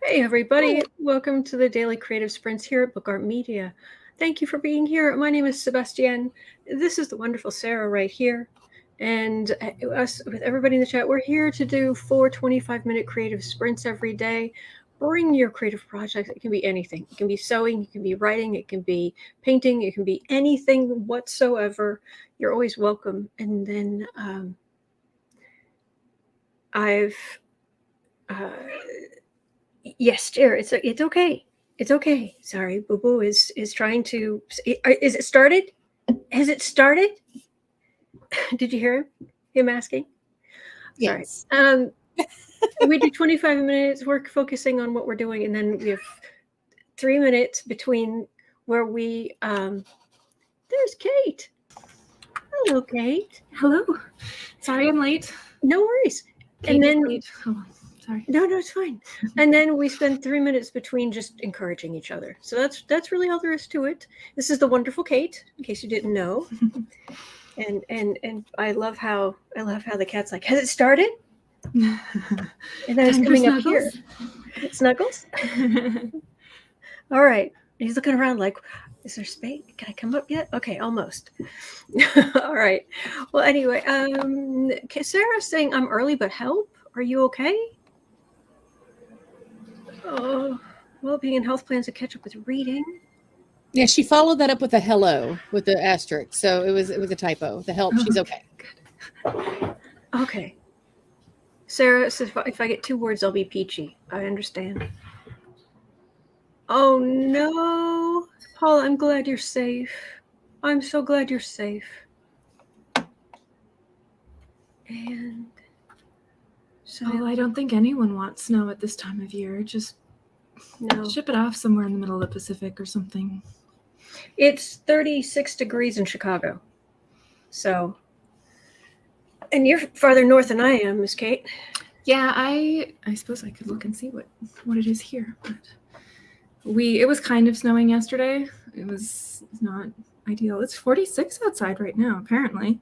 Hey everybody, welcome to the Daily Creative Sprints here at Book Art Media. Thank you for being here. My name is Sebastian. This is the wonderful Sarah right here. And us with everybody in the chat, we're here to do 4 25-minute creative sprints every day. Bring your creative projects. It can be anything. It can be sewing, it can be writing, it can be painting, it can be anything whatsoever. You're always welcome. And then yes, dear, it's okay. It's okay. Sorry, Boo Boo is trying to. Is it started? Has it started? Did you hear him asking? Yes. Sorry. We do 25 minutes. We're focusing on what we're doing, and then we have 3 minutes between where we. There's Kate. Hello, Kate. Hello. Sorry, I'm late. No worries. Kate, and then. Late. Oh, sorry. No, it's fine. And then we spend 3 minutes between just encouraging each other. So that's really all there is to it. This is the wonderful Kate, in case you didn't know. and I love how the cat's like, has it started? And then it's coming up here. Snuggles? All right. He's looking around like, is there space? Can I come up yet? Okay, almost. All right. Well, anyway, Sarah's saying I'm early, but help. Are you okay? Oh, well-being and health plans to catch up with reading. Yeah, she followed that up with a hello with the asterisk, so it was a typo. The help, she's okay. Good. Okay. Sarah says if I get 2 words, I'll be peachy. I understand. Oh no, Paula, I'm glad you're safe. I'm so glad you're safe. And so I don't think anyone wants snow at this time of year. Just ship it off somewhere in the middle of the Pacific or something. It's 36 degrees in Chicago. So, and you're farther north than I am, Miss Kate. Yeah, I suppose I could look and see what it is here. But it was kind of snowing yesterday. It was not ideal. It's 46 outside right now, apparently.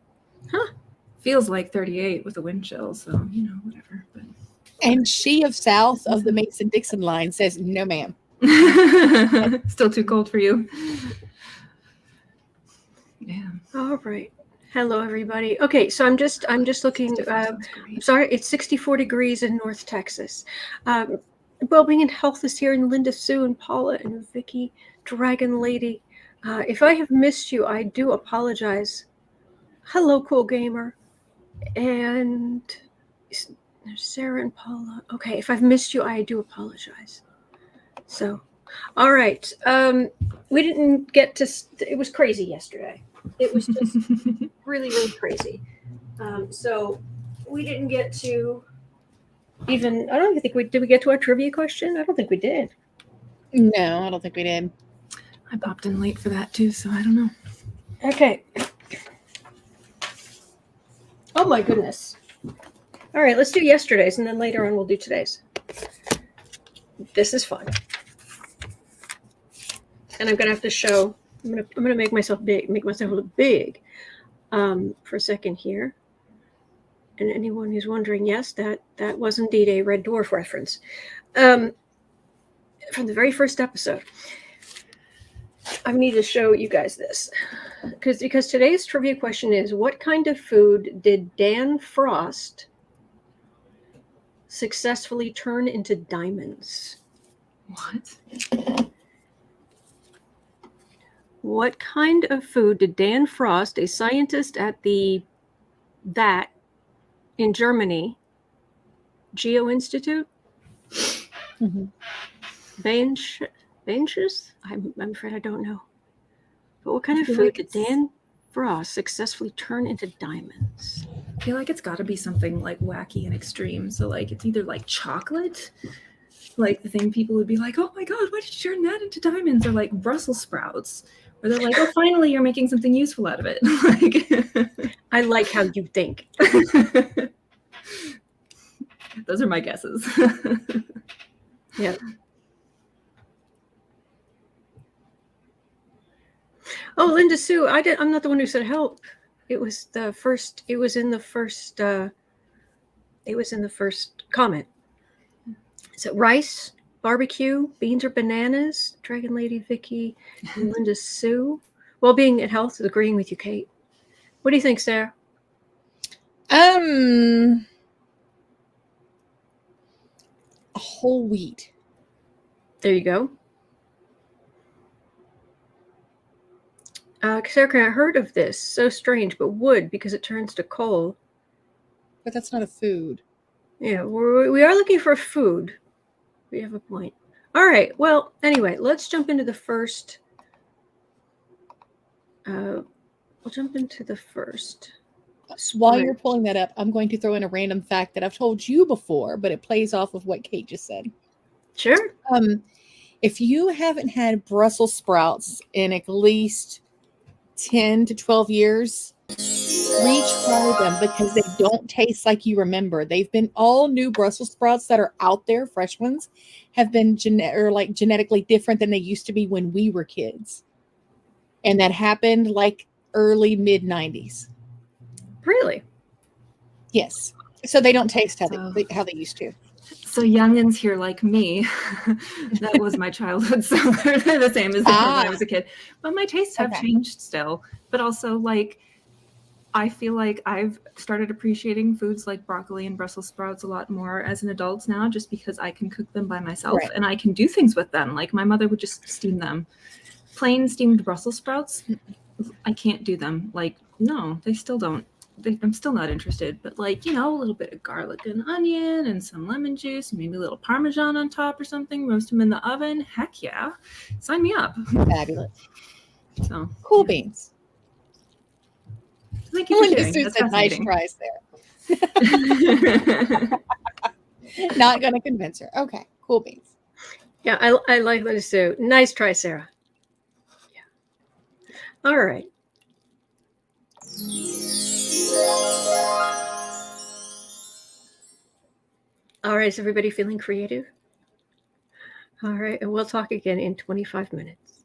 Huh. Feels like 38 with the wind chill, so whatever. But and she of south of the Mason-Dixon line says, "No, ma'am." Still too cold for you. Yeah. All right. Hello, everybody. Okay, so I'm just looking. I'm sorry, it's 64 degrees in North Texas. Wellbeing and Health is here, and Linda Sue and Paula and Vicky, Dragon Lady. If I have missed you, I do apologize. Hello, Cool Gamer. And Sarah and Paula. Okay, if I've missed you, I do apologize. So, all right. We didn't get to. It was crazy yesterday. It was just really, really crazy. So we didn't get to even. I don't think did. We get to our trivia question? I don't think we did. No, I don't think we did. I popped in late for that too, so I don't know. Okay. Oh my goodness. All right, let's do yesterday's, and then later on we'll do today's. This is fun. And I'm gonna have to show. I'm gonna make myself look big for a second here. And anyone who's wondering, yes, that was indeed a Red Dwarf reference from the very first episode. I need to show you guys this because today's trivia question is: what kind of food did Dan Frost successfully turn into diamonds? What? What kind of food did Dan Frost, a scientist at that in Germany, Geo Institute, Benches? I'm afraid I don't know. But what kind of food did Dan Frost successfully turn into diamonds? I feel like it's got to be something like wacky and extreme. So like it's either like chocolate, like the thing people would be like, "Oh my God, why did you turn that into diamonds?" Or like Brussels sprouts. Or they're like, "Oh, finally, you're making something useful out of it." Like, I like how you think. Those are my guesses. Yeah. Oh, Linda Sue, I'm not the one who said help. It was the first. It was in the first. It was in the first comment. Is it rice, barbecue, beans or bananas, Dragon Lady Vicky, and Linda Sue. Well-being and health is agreeing with you, Kate. What do you think, Sarah? Whole wheat. There you go. Sarah, I heard of this. So strange, but wood because it turns to coal. But that's not a food. Yeah, we are looking for food. We have a point. All right. Well, anyway, let's jump into the first. We'll jump into the first. While you're pulling that up, I'm going to throw in a random fact that I've told you before, but it plays off of what Kate just said. Sure. If you haven't had Brussels sprouts in at least 10 to 12 years, retry them because they don't taste like you remember. They've been all new Brussels sprouts that are out there, fresh ones, have been genetically different than they used to be when we were kids. And that happened like early mid 90s. Really? Yes. So they don't taste how they used to. So youngins here like me, that was my childhood, so they're the same as they were when I was a kid. But my tastes have changed still. But also, like, I feel like I've started appreciating foods like broccoli and Brussels sprouts a lot more as an adult now, just because I can cook them by myself and I can do things with them. Like my mother would just steam them. Plain steamed Brussels sprouts, I can't do them. Like, no, they still don't. I'm still not interested, but like, you know, a little bit of garlic and onion and some lemon juice, maybe a little Parmesan on top or something, roast them in the oven. Heck yeah. Sign me up. Fabulous. So cool beans. Thank you for sharing. That's nice tries there. Not going to convince her. Okay, cool beans. Yeah, I like lettuce too. Nice try, Sarah. Yeah. All right. All right, is everybody feeling creative? All right, and we'll talk again in 25 minutes.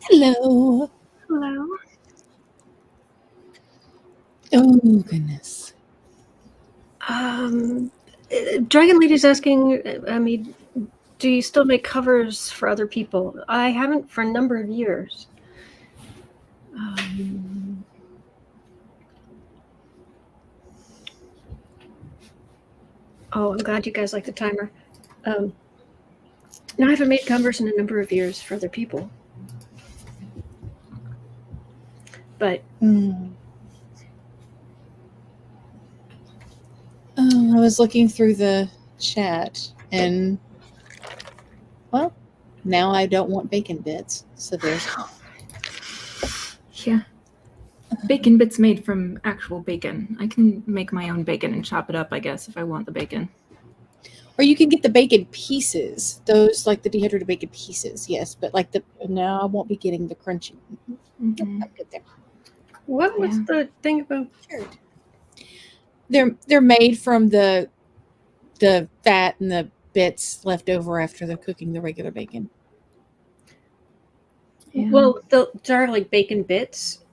Hello. Hello. Oh, goodness. Dragon Lady's asking, I mean, do you still make covers for other people? I haven't for a number of years. Oh, I'm glad you guys like the timer. No, I haven't made covers in a number of years for other people. But I was looking through the chat, and well, now I don't want bacon bits. So there's Yeah. Bacon bits made from actual bacon. I can make my own bacon and chop it up, I guess, if I want the bacon. or you can get the bacon pieces. Those like the dehydrated bacon pieces, yes. But like now I won't be getting the crunchy. Mm-hmm. I'll get there. what was the thing about? They're made from the fat and the bits left over after they're cooking the regular bacon. Yeah. Well, they're like bacon bits.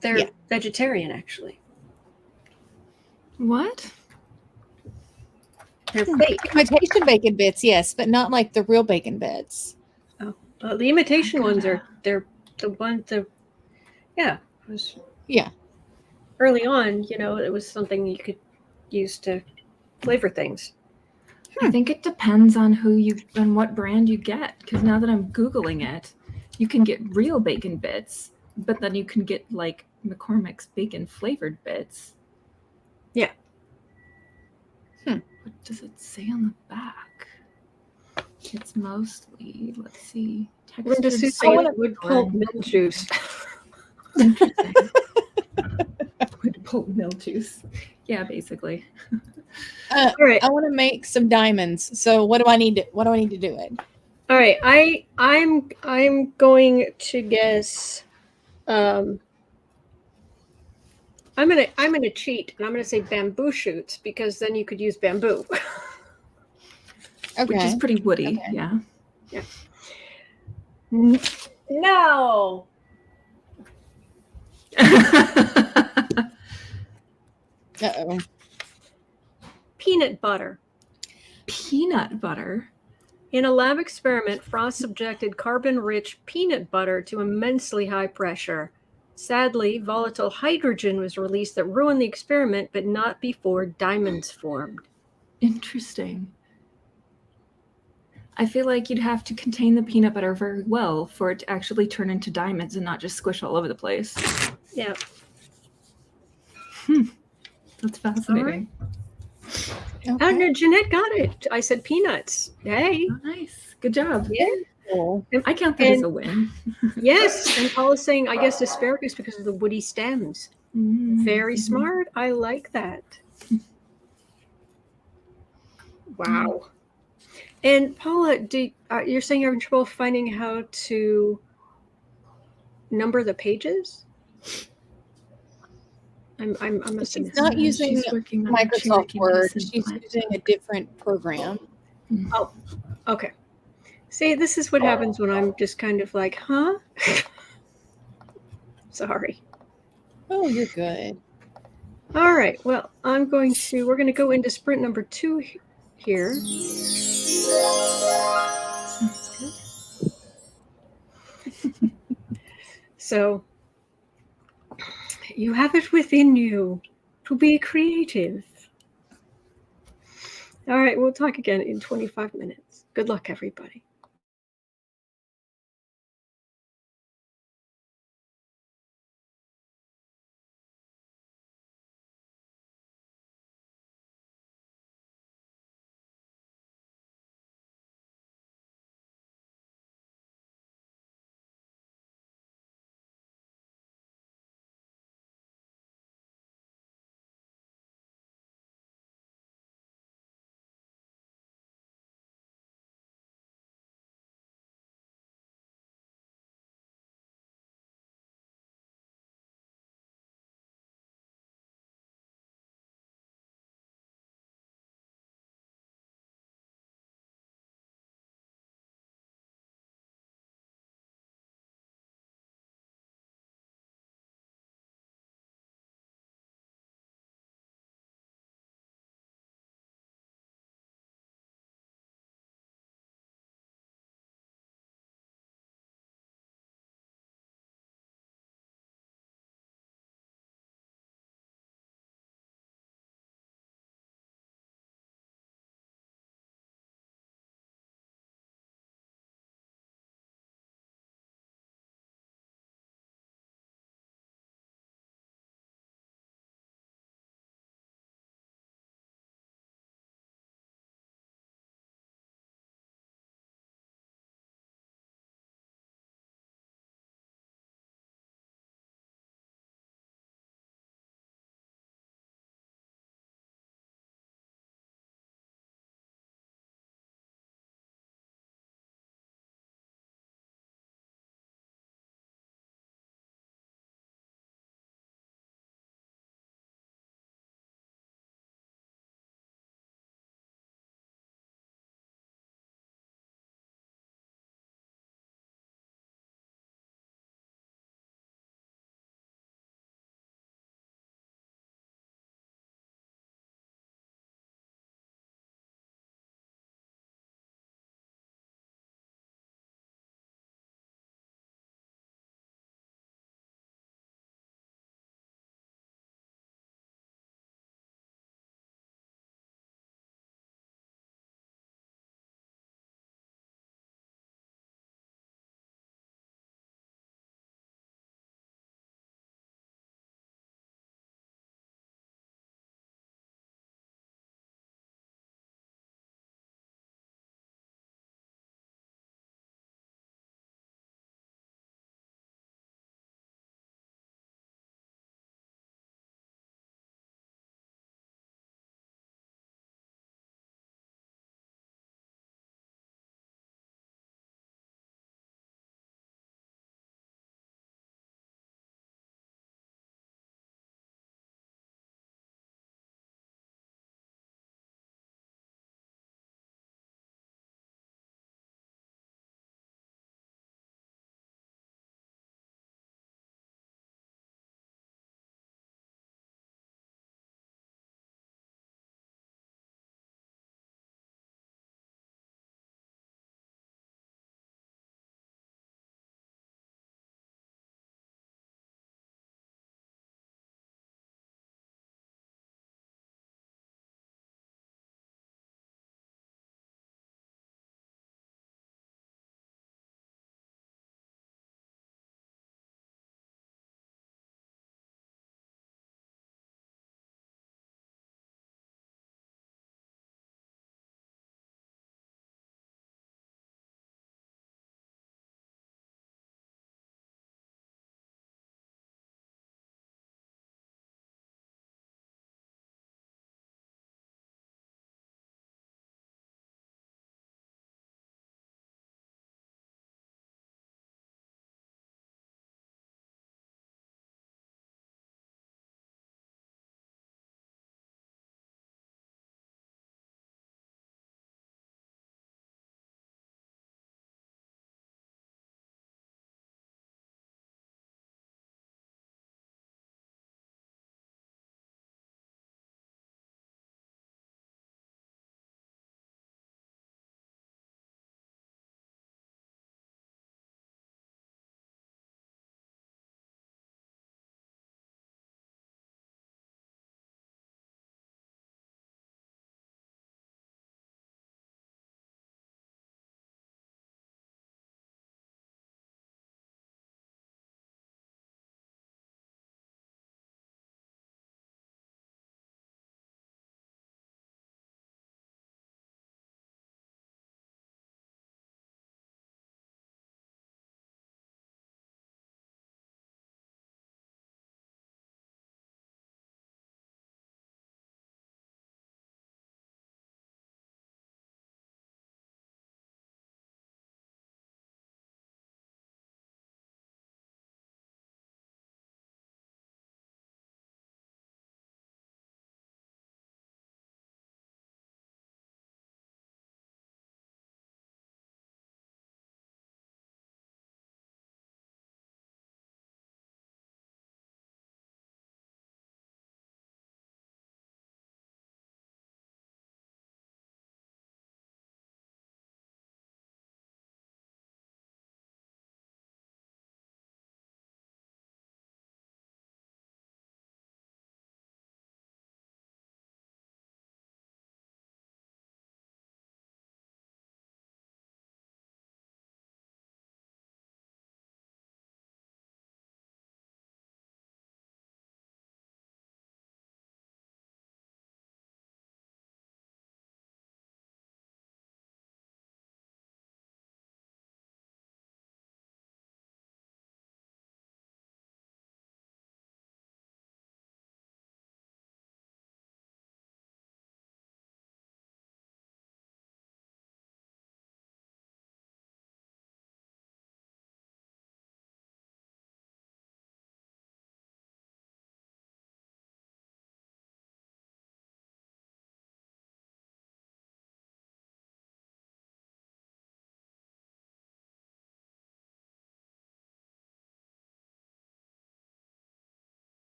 They're vegetarian, actually. What? They're fake. Imitation bacon bits, yes, but not like the real bacon bits. Oh, the imitation ones they're the ones that, yeah, it was early on. You know, it was something you could use to flavor things. I think it depends on what brand you get. Because now that I'm Googling it, you can get real bacon bits, but then you can get like McCormick's bacon flavored bits. Yeah. What does it say on the back? It's mostly, let's see, Linda textured Sue would pulp milk juice. Interesting. Would pulp milk juice. Yeah, basically. All right. I want to make some diamonds. So what do I need to do it? All right. I'm going to guess. I'm gonna cheat, and I'm gonna say bamboo shoots, because then you could use bamboo. Okay. Which is pretty woody. Okay. Yeah. Yeah. No. Uh-oh. Peanut butter. Peanut butter. In a lab experiment, Frost subjected carbon-rich peanut butter to immensely high pressure. Sadly, volatile hydrogen was released that ruined the experiment, but not before diamonds formed. Interesting. I feel like you'd have to contain the peanut butter very well for it to actually turn into diamonds and not just squish all over the place. Yeah. That's fascinating. Oh, no, Jeanette got it. I said peanuts. Hey. Oh, nice. Good job. Yeah. Cool. I count that as a win. Yes. And Paula's saying, I guess asparagus because of the woody stems. Very smart. I like that. Wow. And Paula, you're saying you're having trouble finding how to number the pages? She's not using Microsoft Word. She's using a different program. Oh, okay. See, this is what happens when I'm just kind of like, huh? Sorry. Oh, you're good. All right. Well, we're going to go into sprint number 2 here. Sounds good. So you have it within you to be creative. All right. We'll talk again in 25 minutes. Good luck, everybody.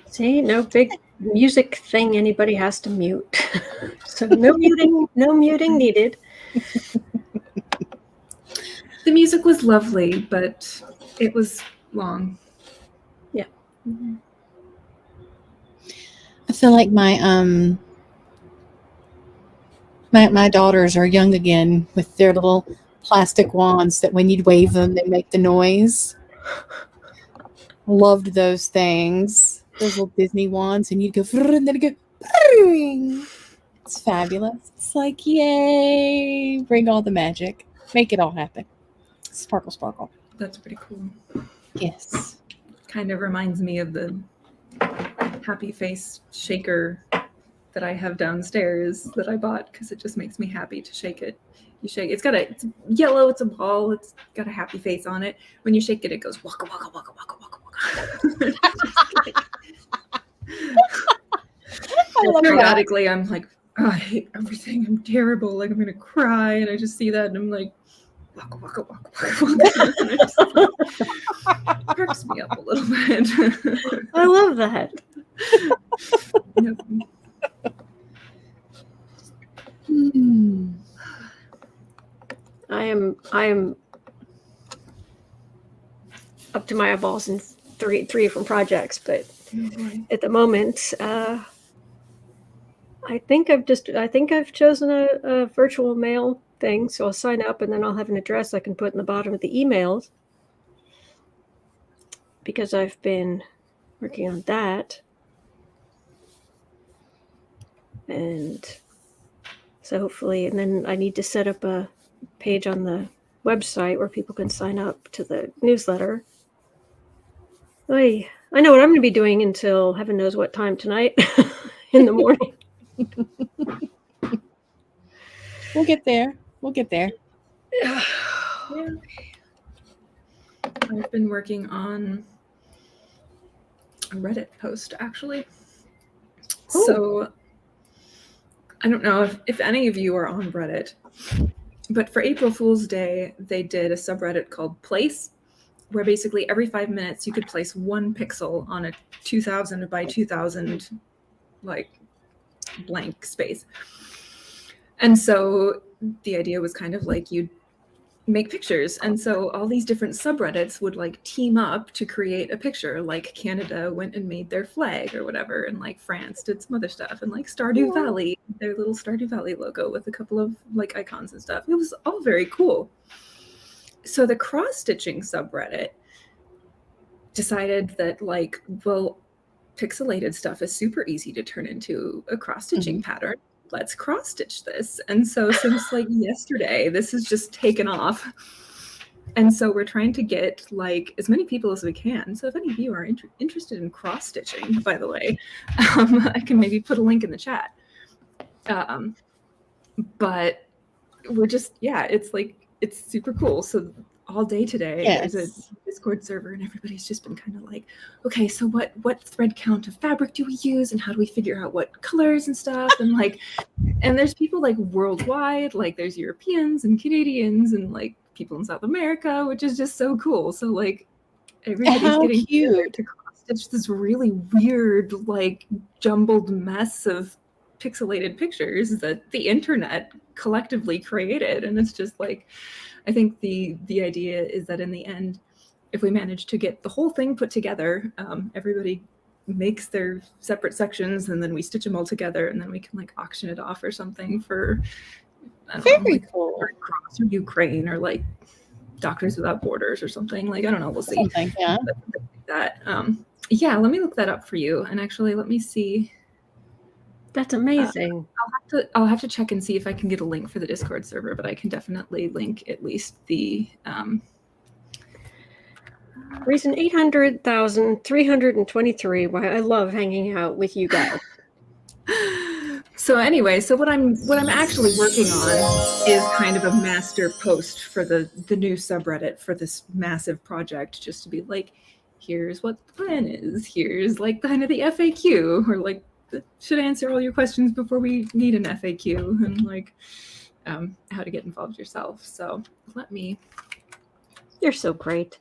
See, no big music thing anybody has to mute. So no muting needed. The music was lovely, but it was long. Yeah. I feel like my my daughters are young again with their little plastic wands that when you'd wave them, they make the noise. Loved those things. Those little Disney wands, and you'd go, and then it'd go, it's fabulous. It's like, yay, bring all the magic. Make it all happen. Sparkle, sparkle. That's pretty cool. Yes. Kind of reminds me of the happy face shaker that I have downstairs that I bought because it just makes me happy to shake it. You shake it's yellow, it's a ball, it's got a happy face on it. When you shake it, it goes waka waka waka waka waka waka. Periodically I'm like, oh, I hate everything, I'm terrible, like I'm gonna cry, and I just see that and I'm like waka waka waka waka waka. And it just cracks me up a little bit. I love that. Yep. I am up to my eyeballs in three different projects, but at the moment, I think I've chosen a virtual mail thing. So I'll sign up, and then I'll have an address I can put in the bottom of the emails because I've been working on that, and so hopefully, and then I need to set up a page on the website where people can sign up to the newsletter. I know what I'm going to be doing until heaven knows what time tonight in the morning. We'll get there. We'll get there. Yeah. I've been working on a Reddit post, actually. Ooh. So I don't know if any of you are on Reddit, but for April Fool's Day, they did a subreddit called Place, where basically every 5 minutes you could place one pixel on a 2000 by 2000 like blank space. And so the idea was kind of like you'd make pictures, and so all these different subreddits would like team up to create a picture. Like Canada went and made their flag or whatever, and like France did some other stuff, and like Stardew Valley, their little Stardew Valley logo with a couple of like icons and stuff. It was all very cool. So the cross-stitching subreddit decided that like, well, pixelated stuff is super easy to turn into a cross-stitching pattern. Let's cross-stitch this. And so since like yesterday, this has just taken off. And so we're trying to get like as many people as we can. So if any of you are interested in cross-stitching, by the way, I can maybe put a link in the chat. But we're just, it's like, it's super cool. So all day today, there's a Discord server, and everybody's just been kind of like, okay, so what thread count of fabric do we use, and how do we figure out what colors and stuff, and like, and there's people like worldwide, like there's Europeans and Canadians and like people in South America, which is just so cool. So like everybody's getting together to cross stitch this really weird, like jumbled mess of pixelated pictures that the internet collectively created. And it's just like, I think the idea is that in the end, if we manage to get the whole thing put together, everybody makes their separate sections, and then we stitch them all together, and then we can like auction it off or something for very cool, Red Cross or Ukraine or like Doctors Without Borders or something. Like, I don't know, we'll see. Something, yeah. That let me look that up for you, and actually let me see. That's amazing. I'll have to check and see if I can get a link for the Discord server, but I can definitely link at least the Reason 800,323 why I love hanging out with you guys. So anyway, so what I'm actually working on is kind of a master post for the new subreddit for this massive project, just to be like, here's what the plan is, here's like kind of the FAQ, or like should answer all your questions before we need an FAQ and like how to get involved yourself. So let me. You're so great.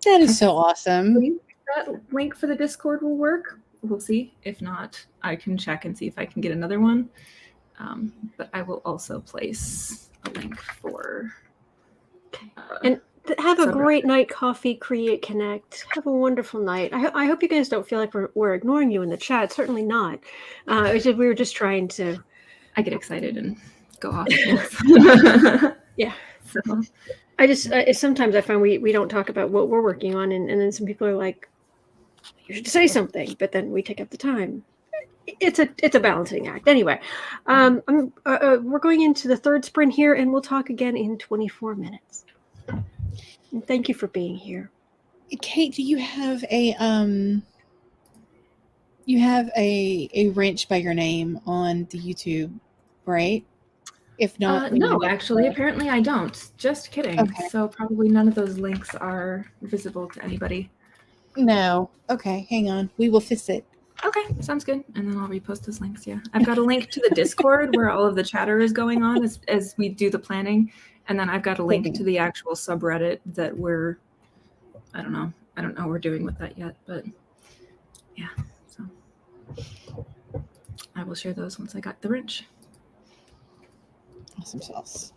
That is so awesome. That link for the Discord will work. We'll see. If not, I can check and see if I can get another one. But I will also place a link for. And have a subreddit. great night, Coffee, Create, Connect. Have a wonderful night. I hope you guys don't feel like we're ignoring you in the chat. Certainly not. We were just trying to. I get excited and go off. Yeah. So. I just sometimes I find we don't talk about what we're working on, and then some people are like, "You should say something," but then we take up the time. It's a balancing act. Anyway, we're going into the third sprint here, and we'll talk again in 24 minutes. And thank you for being here. Kate, do you have a wrench by your name on the YouTube, right? If not, no, actually, apparently I don't. Just kidding. Okay. So probably none of those links are visible to anybody. No. Okay, hang on. We will fix it. Okay, sounds good. And then I'll repost those links. Yeah, I've got a link to the Discord where all of the chatter is going on as we do the planning, and then I've got a link to the actual subreddit that I don't know what we're doing with that yet, but yeah. So I will share those once I got the wrench. Awesome sauce.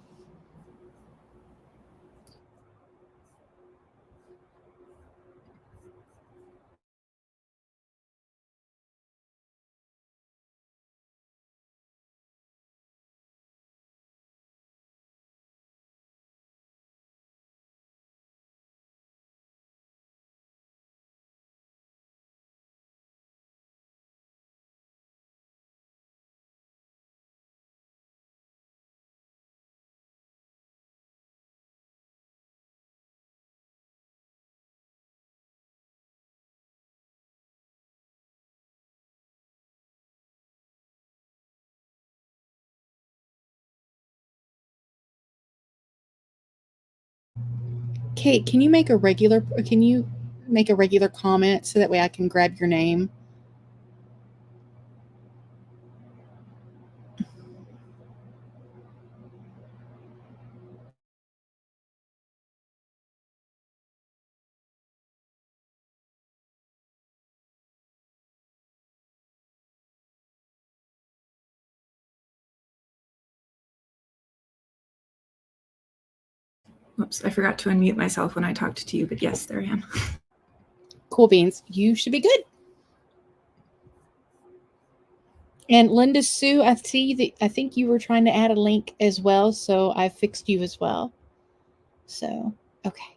Kate, can you make a regular comment so that way I can grab your name? Oops, I forgot to unmute myself when I talked to you, but yes, there I am. Cool beans. You should be good. And Linda Sue, I think you were trying to add a link as well, so I fixed you as well. So, okay.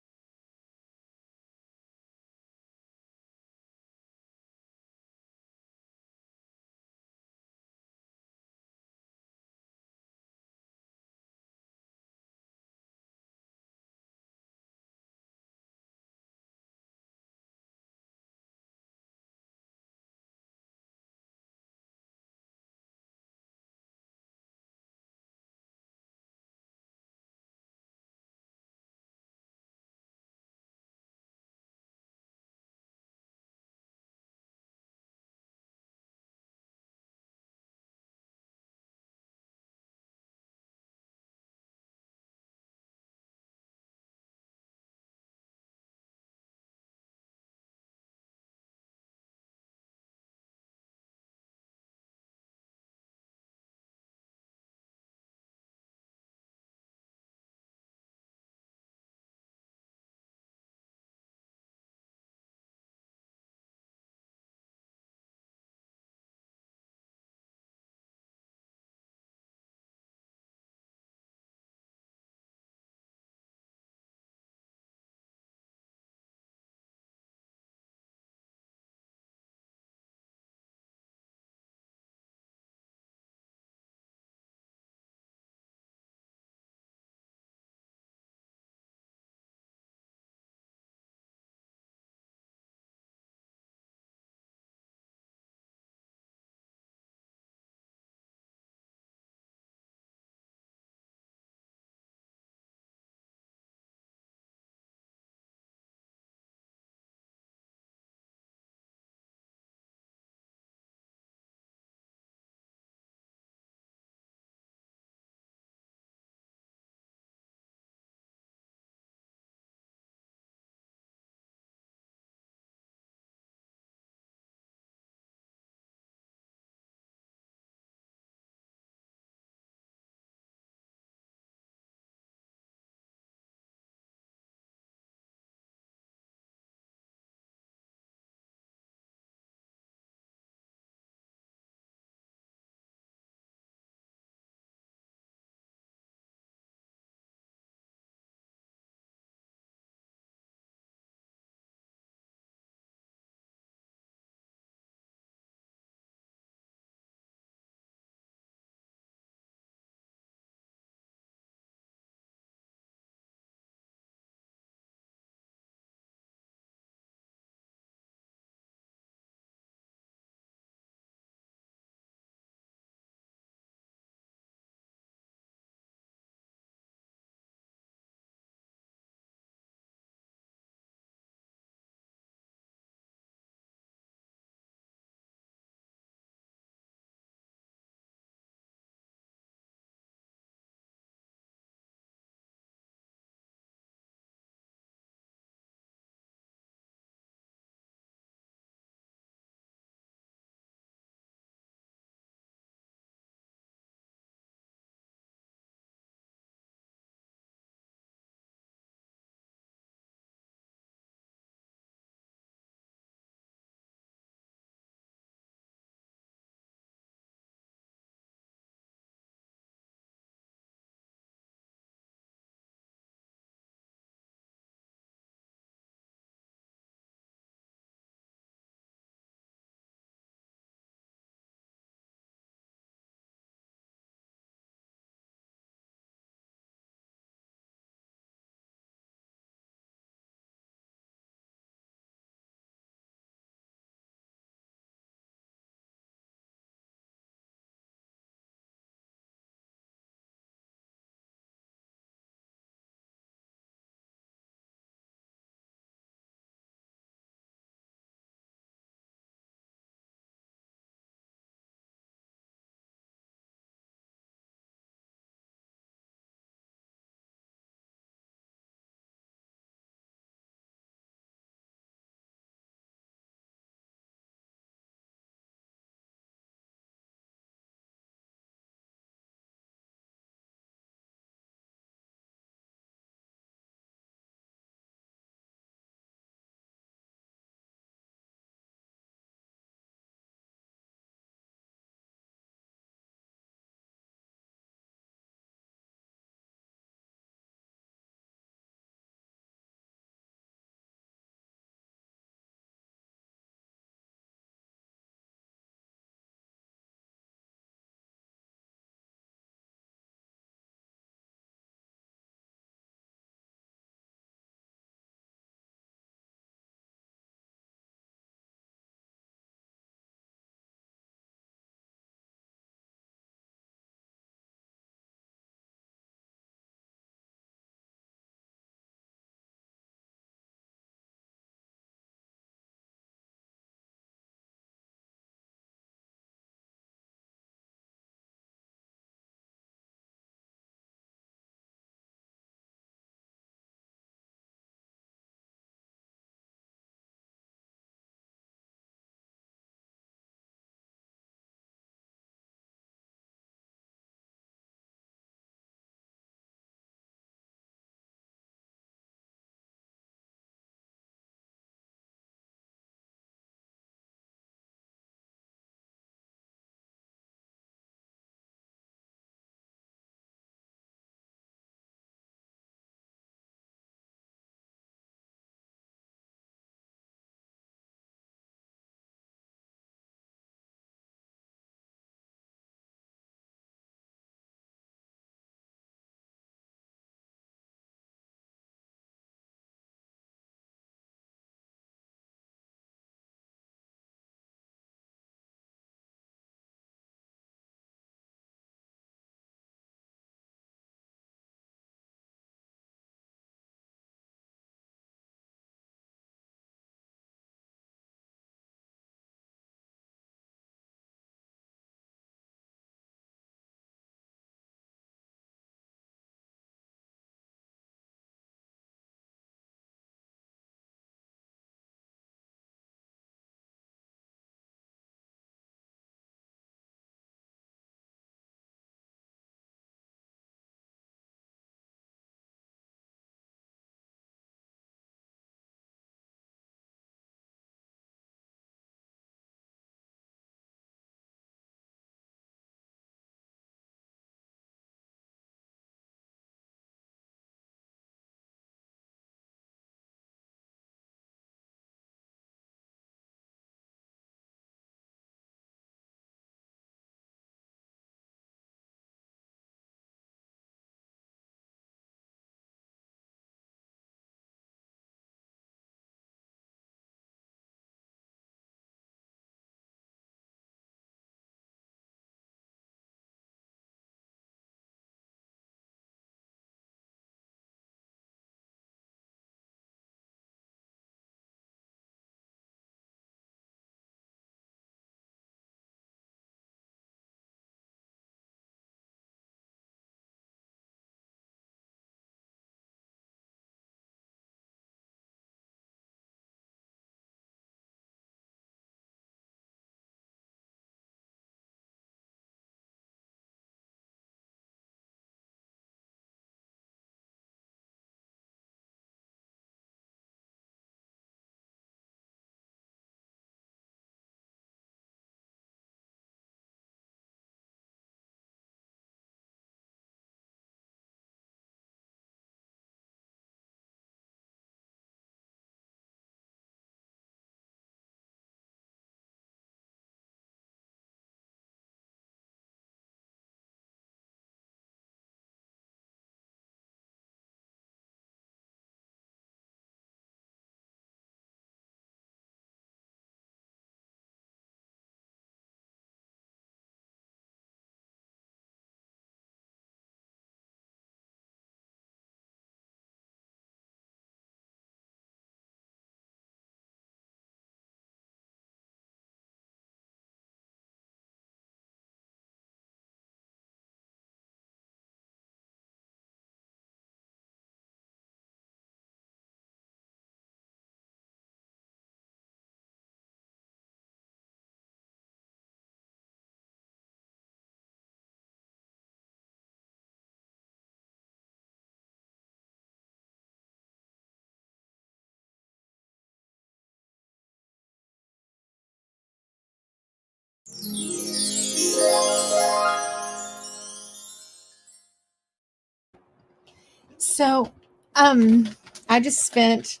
So, I just spent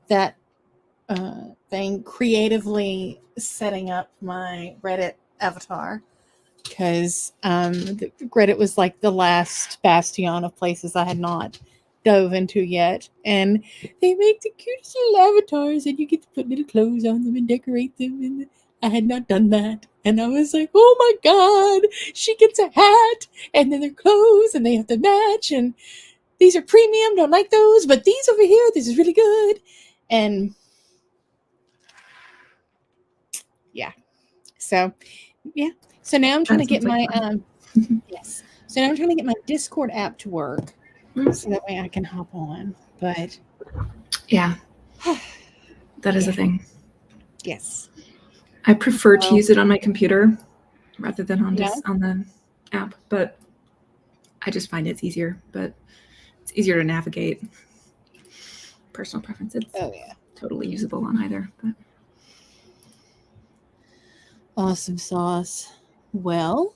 that thing creatively setting up my Reddit avatar because the Reddit was like the last bastion of places I had not dove into yet, and they make the cutest little avatars, and you get to put little clothes on them and decorate them. And I had not done that, and I was like, "Oh my god, she gets a hat, and then their clothes, and they have to match, and these are premium. Don't like those, but these over here, this is really good." And yeah, so yeah, so now I'm trying to get my yes. So now I'm trying to get my Discord app to work, so that way I can hop on. But yeah, that is a thing. Yes, I prefer to use it on my computer rather than on Yeah. on the app, but I just find it's easier. But it's easier to navigate. Personal preference. It's Oh yeah, totally usable on either. But awesome sauce. Well,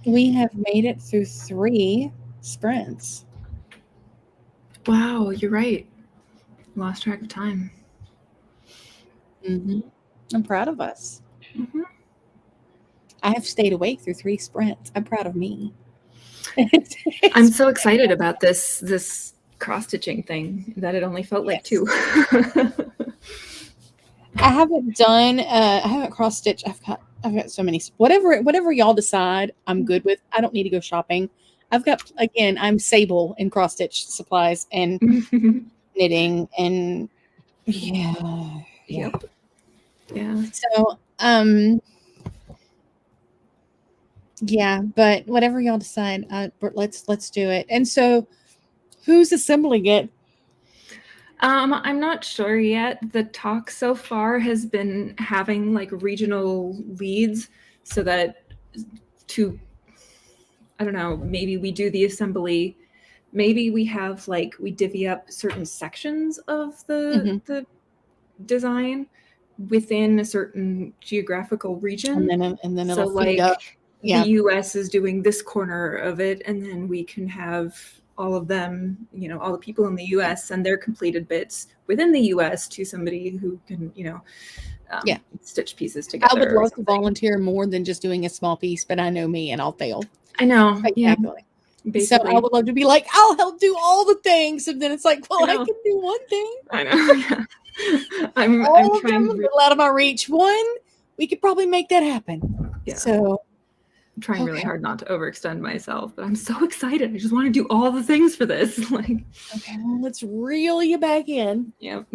we have made it through 3 sprints. wow, you're right. Lost track of time. I'm proud of us. Mhm. I have stayed awake through 3 sprints. I'm proud of me. I'm so excited about this cross stitching thing that it only felt like 2. I haven't done. I haven't cross stitched. I've got so many. Whatever y'all decide, I'm good with. I don't need to go shopping. I've got I'm Sable in cross stitch supplies and knitting and yeah. Yep. Yeah. So yeah, but whatever y'all decide, let's do it. And so, who's assembling it? I'm not sure yet. The talk so far has been having like regional leads so that I don't know, maybe we do the assembly, maybe we have like we divvy up certain sections of the design within a certain geographical region. And then So it'll feed like up. Yeah. the US is doing this corner of it, and then we can have all of them, all the people in the US send their completed bits within the US to somebody who can, stitch pieces together. I would love to volunteer more than just doing a small piece, but I know me and I'll fail. I know. Yeah. Basically. So I would love to be like, I'll help do all the things. And then it's like, well, I can do one thing. I know. Yeah. I'm trying a little out of my reach. One, we could probably make that happen. Yeah. So I'm trying really hard not to overextend myself, but I'm so excited. I just want to do all the things for this. Like, okay, well, let's reel you back in. Yep.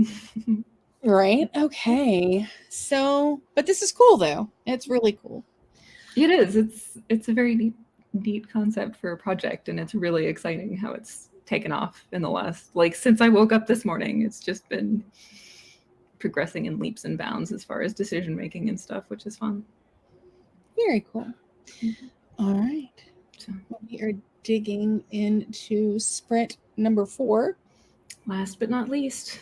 Right. Okay. So, but this is cool though. It's really cool. It is. It's a very neat concept for a project, and it's really exciting how it's taken off in the last, since I woke up this morning. It's just been progressing in leaps and bounds as far as decision making and stuff, which is fun. Very cool. All right. So we are digging into sprint number 4. Last but not least.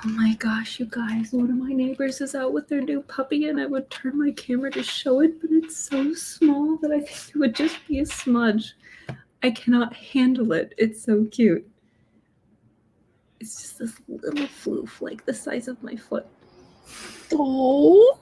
Oh my gosh, you guys, one of my neighbors is out with their new puppy, and I would turn my camera to show it, but it's so small that I think it would just be a smudge. I cannot handle it. It's so cute. It's just this little floof, like the size of my foot. Oh.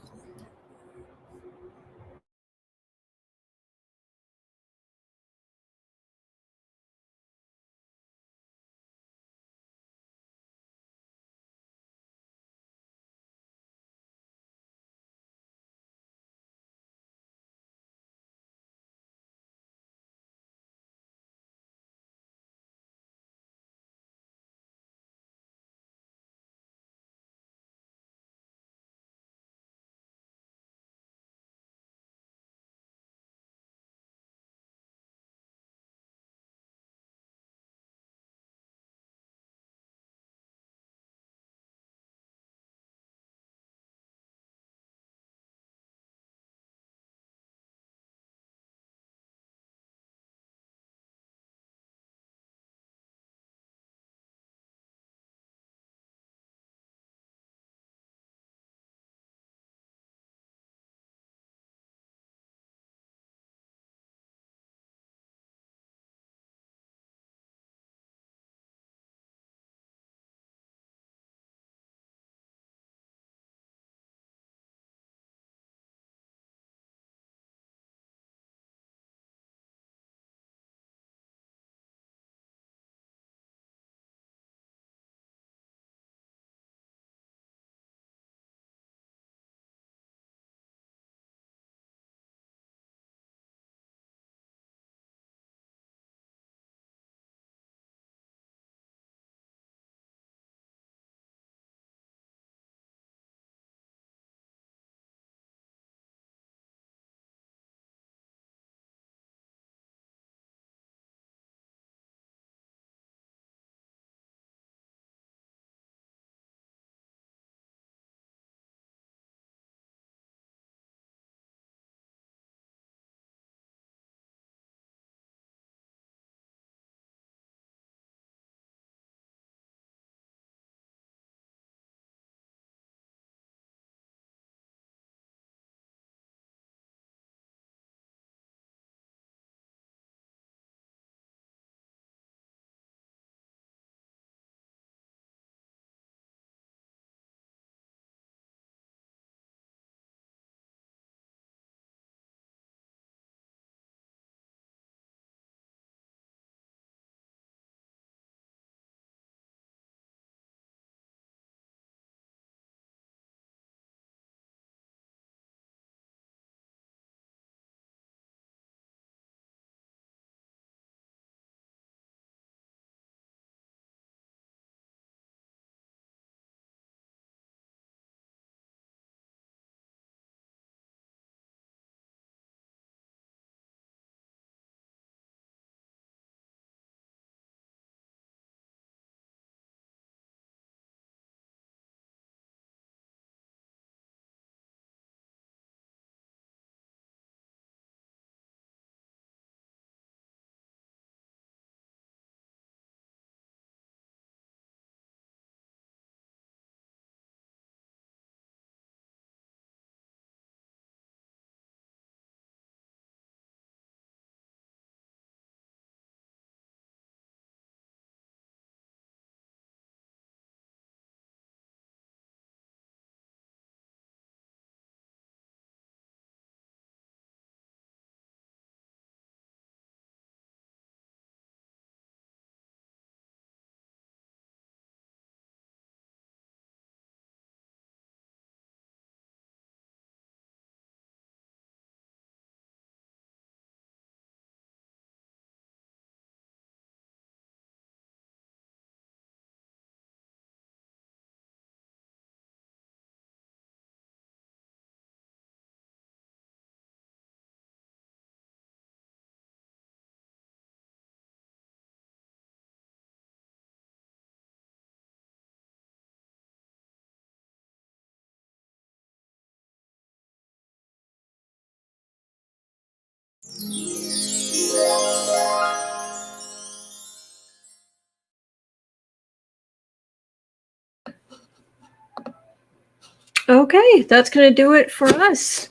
Okay, that's going to do it for us.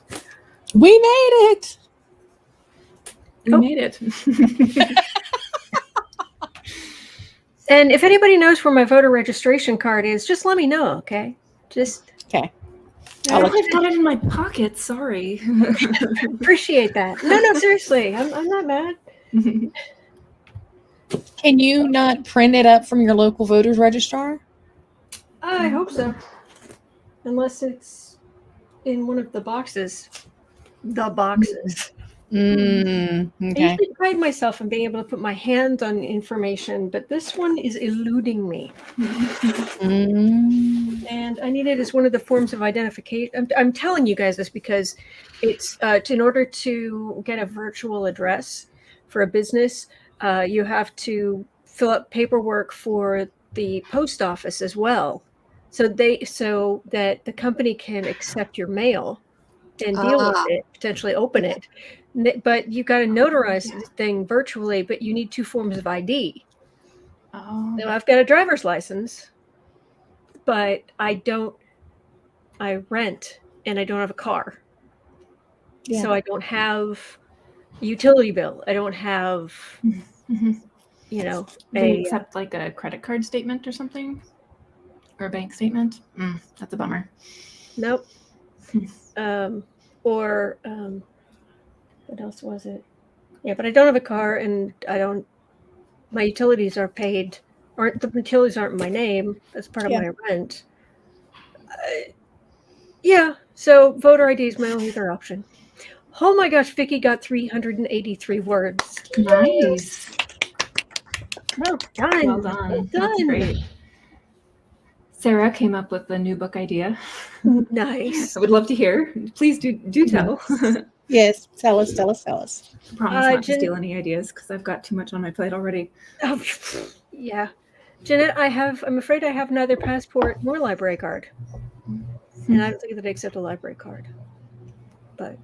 We made it. We Oh. made it. And if anybody knows where my voter registration card is, just let me know, okay? Just Okay. I've got it in my pocket. Sorry. appreciate that. No, seriously, I'm not mad. Can you not print it up from your local voters registrar? I hope so. Unless it's in one of the boxes. The boxes. I Okay. usually pride myself on being able to put my hand on information, but this one is eluding me. And I need it as one of the forms of identification. I'm telling you guys this because it's in order to get a virtual address for a business, you have to fill out paperwork for the post office as well. So that the company can accept your mail and deal with it, potentially open it. But you got to notarize the thing virtually, but you need 2 forms of ID. Oh. So I've got a driver's license, but I rent and I don't have a car. Yeah. So I don't have a utility bill. I don't have, Do they accept like a credit card statement or something? Or a bank statement? That's a bummer. Nope. What else was it? Yeah, but I don't have a car and my utilities are paid, the utilities aren't in my name. That's part of my rent. Yeah, so voter ID is my only other option. Oh my gosh, Vicky got 383 words. Nice. Well done. Well done. That's great. Sarah came up with a new book idea. Nice. I would love to hear. Please do tell. Yes, tell us. I promise not to steal any ideas because I've got too much on my plate already. Oh, yeah. Jeanette, I'm afraid I have neither passport nor library card. And I don't think that they accept a library card. But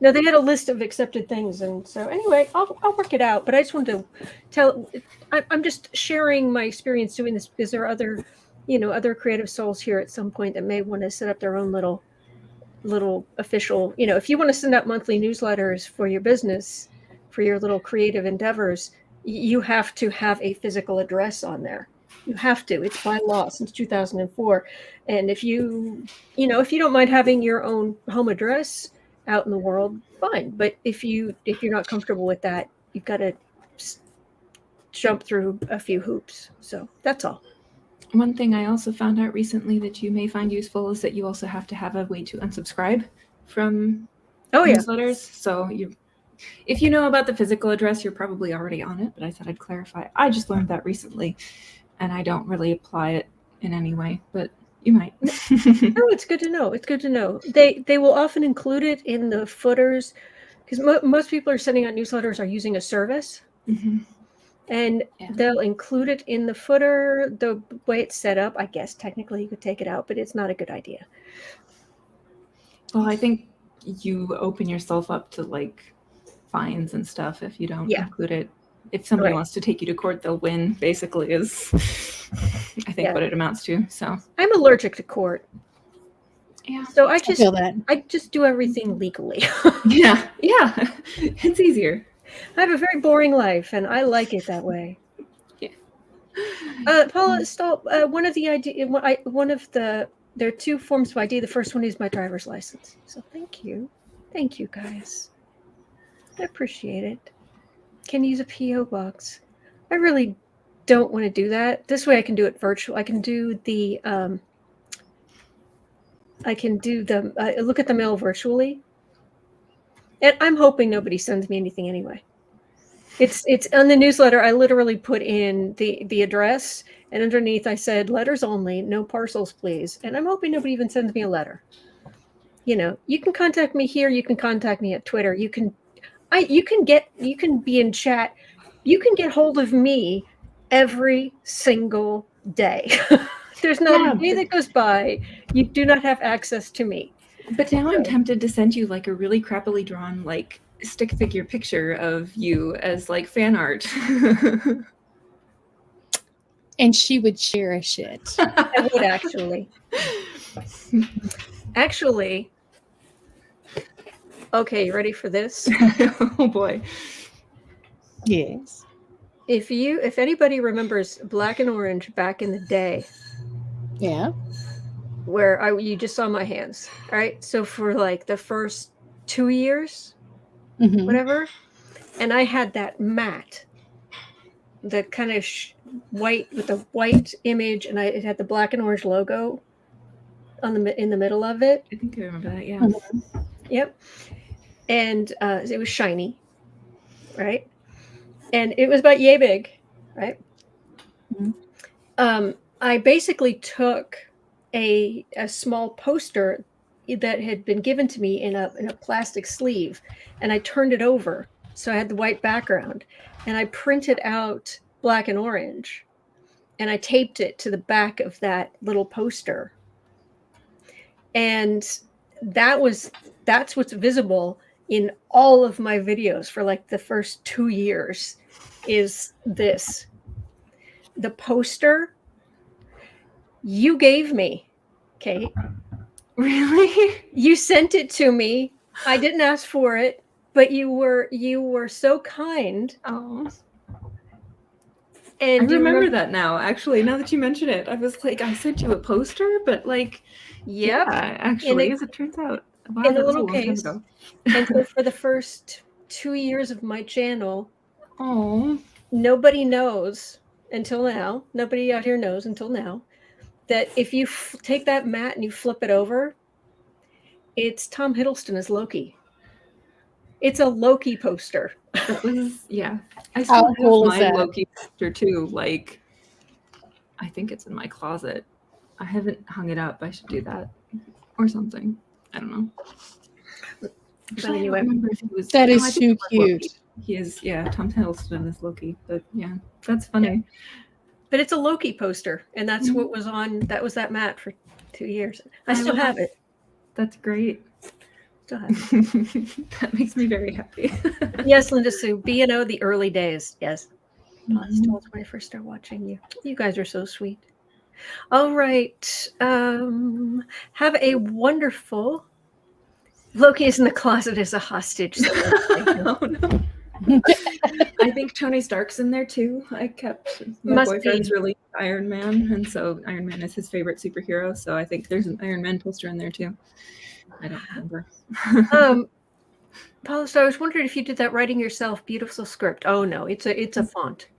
no, they had a list of accepted things. And so anyway, I'll work it out. But I just wanted to I'm just sharing my experience doing this because there are other creative souls here at some point that may want to set up their own little official, if you want to send out monthly newsletters for your business, for your little creative endeavors, you have to have a physical address on there. You have to. It's by law since 2004. And if you don't mind having your own home address out in the world, fine. But if you're not comfortable with that, you've got to jump through a few hoops. So that's all. One thing I also found out recently that you may find useful is that you also have to have a way to unsubscribe from newsletters. So if you know about the physical address, you're probably already on it, but I thought I'd clarify. I just learned that recently, and I don't really apply it in any way, but you might. No, it's good to know. It's good to know. They will often include it in the footers because most people are sending out newsletters are using a service. And they'll include it in the footer the way it's set up. I guess technically you could take it out, but it's not a good idea. Well, I think you open yourself up to like fines and stuff if you don't include it. If somebody wants to take you to court, they'll win, basically, is I think what it amounts to. So I'm allergic to court. Yeah. So I feel that. I just do everything legally. Yeah. It's easier. I have a very boring life, and I like it that way. Yeah. Paula, stop. One of there are 2 forms of ID. The first one is my driver's license. So thank you, guys. I appreciate it. Can use a PO box. I really don't want to do that. This way, I can do it virtual. I can do the. Look at the mail virtually. And I'm hoping nobody sends me anything anyway. It's on the newsletter. I literally put in the address, and underneath I said letters only, no parcels, please. And I'm hoping nobody even sends me a letter. You can contact me here. You can contact me at Twitter. You can be in chat. You can get hold of me every single day. There's not a day that goes by you do not have access to me. But now I'm tempted to send you like a really crappily drawn like stick figure picture of you as like fan art. And she would cherish it. I would actually. Actually, okay, you ready for this? Oh boy. Yes. If anybody remembers Black and Orange back in the day, Yeah. where you just saw my hands, all right? So for like the first 2 years, Mhm. whatever, and I had that mat, the kind of white with the white image, and it had the black and orange logo in the middle of it. I think I remember that. Yeah. Mhm. Yep. And it was shiny, right? And it was about yay big, right? Mhm. I basically took a small poster that had been given to me in a plastic sleeve, and I turned it over so I had the white background, and I printed out black and orange, and I taped it to the back of that little poster, and that's what's visible in all of my videos for like the first 2 years is this. The poster you gave me, Kate. Really? You sent it to me. I didn't ask for it, but you were so kind. Oh. And I do you remember that now. Actually, now that you mention it, I was like, I sent you a poster, but like, Yep. yeah, actually, as it turns out, wow, in a that was a little long time case. ago. And so for the first 2 years of my channel, Oh, nobody knows until now. Nobody out here knows until now that if you take that mat and you flip it over, it's Tom Hiddleston as Loki. It's a Loki poster. that was, yeah. I How still have cool is my that? Loki poster too. Like, I think it's in my closet. I haven't hung it up. I should do that or something. I don't know. Actually, anyway. I don't remember if he was. That no, is I think too it was Loki. cute. He is, yeah. Tom Hiddleston is Loki, but yeah, that's funny. But it's a Loki poster, and that's Mhm. what was on. That was that mat for 2 years. I still have it. That's great. Still have it. That makes me very happy. Yes, Linda Sue. B&O, the early days. Yes. Mhm. Still when I first started watching you. You guys are so sweet. All right. Have a wonderful. Loki is in the closet as a hostage. So Oh, no. I think Tony Stark's in there too. My Must boyfriend's be. really Iron Man, and so Iron Man is his favorite superhero. So I think there's an Iron Man poster in there too. I don't remember. Paula, so I was wondering if you did that writing yourself. Beautiful script. Oh no, it's a font.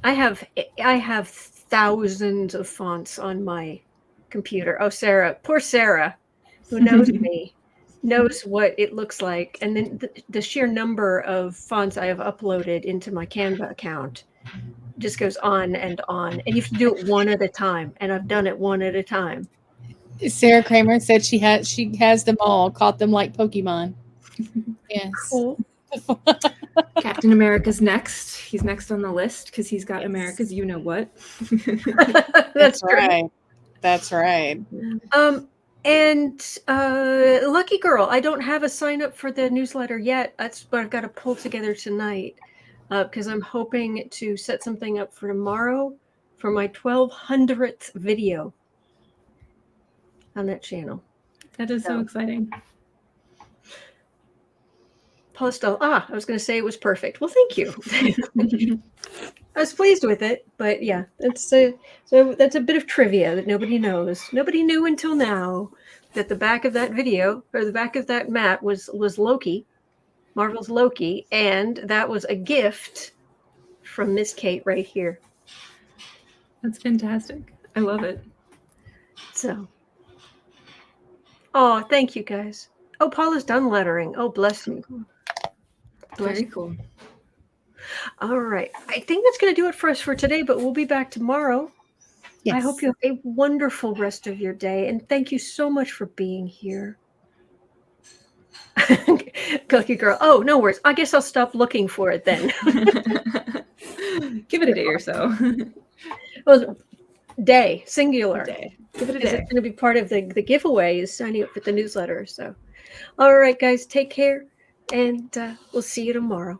I have thousands of fonts on my computer. Oh, Sarah, poor Sarah, who knows me, knows what it looks like. And then the sheer number of fonts I have uploaded into my Canva account just goes on and on. And you have to do it one at a time. And I've done it one at a time. Sarah Kramer said she has them all, caught them like Pokemon. Yes. Cool. Captain America's next. He's next on the list because he's got America's you know what. That's right. That's right. And lucky girl, I don't have a sign up for the newsletter yet. That's what I've got to pull together tonight because I'm hoping to set something up for tomorrow for my 1200th video on that channel. That is so exciting. Postal. I was going to say it was perfect. Well, thank you. I was pleased with it, but yeah, so that's a bit of trivia that nobody knows. Nobody knew until now that the back of that video or the back of that mat was Loki, Marvel's Loki, and that was a gift from Miss Kate right here. That's fantastic. I love it. So, oh, thank you guys. Oh, Paula's done lettering. Oh, bless you. Very cool. All right. I think that's going to do it for us for today, but we'll be back tomorrow. Yes. I hope you have a wonderful rest of your day, and thank you so much for being here. Cookie girl. Oh, no worries. I guess I'll stop looking for it then. Give it a day or so. Well, day, singular. Day. Give it a It's day. going to be part of the giveaway is signing up for the newsletter. So, all right, guys, take care, and we'll see you tomorrow.